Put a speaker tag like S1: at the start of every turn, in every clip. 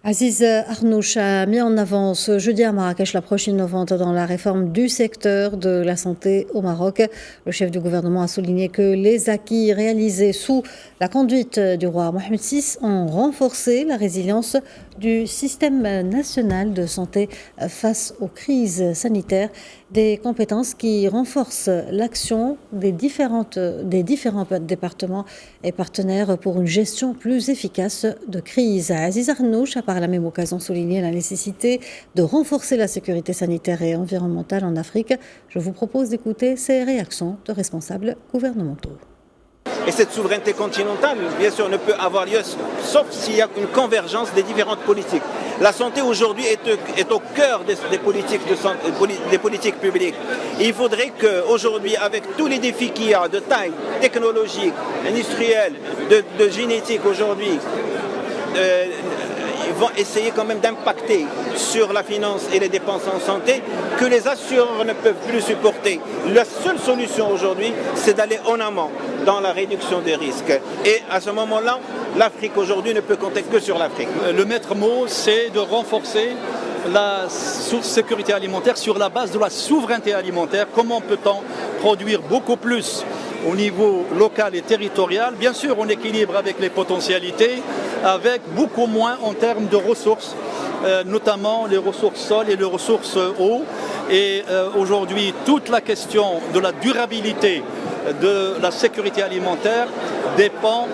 S1: Aziz Arnouch a mis en avant ce jeudi à Marrakech l'approche innovante dans la réforme du secteur de la santé au Maroc. Le chef du gouvernement a souligné que les acquis réalisés sous la conduite du roi Mohamed VI ont renforcé la résilience du système national de santé face aux crises sanitaires, des compétences qui renforcent l'action des différents départements et partenaires pour une gestion plus efficace de crise. Aziz Arnouch a par la même occasion souligné la nécessité de renforcer la sécurité sanitaire et environnementale en Afrique. Je vous propose d'écouter ces réactions de responsables gouvernementaux.
S2: Et cette souveraineté continentale, bien sûr, ne peut avoir lieu sauf s'il y a une convergence des différentes politiques. La santé aujourd'hui est au cœur des politiques publiques. Et il faudrait qu'aujourd'hui, avec tous les défis qu'il y a de taille technologique, industrielle, de génétique aujourd'hui, ils vont essayer quand même d'impacter sur la finance et les dépenses en santé que les assureurs ne peuvent plus supporter. La seule solution aujourd'hui, c'est d'aller en amont dans la réduction des risques. Et à ce moment-là, l'Afrique aujourd'hui ne peut compter que sur l'Afrique.
S3: Le maître mot, c'est de renforcer la sécurité alimentaire sur la base de la souveraineté alimentaire. Comment peut-on produire beaucoup plus au niveau local et territorial, bien sûr en équilibre avec les potentialités, avec beaucoup moins en termes de ressources, notamment les ressources sol et les ressources eau. Et aujourd'hui, toute la question de la durabilité de la sécurité alimentaire dépend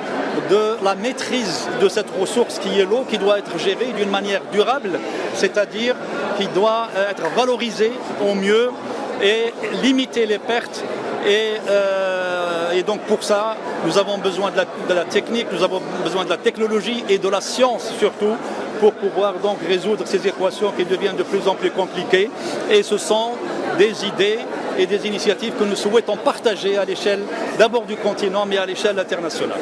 S3: de la maîtrise de cette ressource qui est l'eau, qui doit être gérée d'une manière durable, c'est-à-dire qui doit être valorisée au mieux et limiter les pertes. Et donc pour ça, nous avons besoin de la technique, nous avons besoin de la technologie et de la science surtout pour pouvoir donc résoudre ces équations qui deviennent de plus en plus compliquées. Et ce sont des idées et des initiatives que nous souhaitons partager à l'échelle d'abord du continent, mais à l'échelle internationale.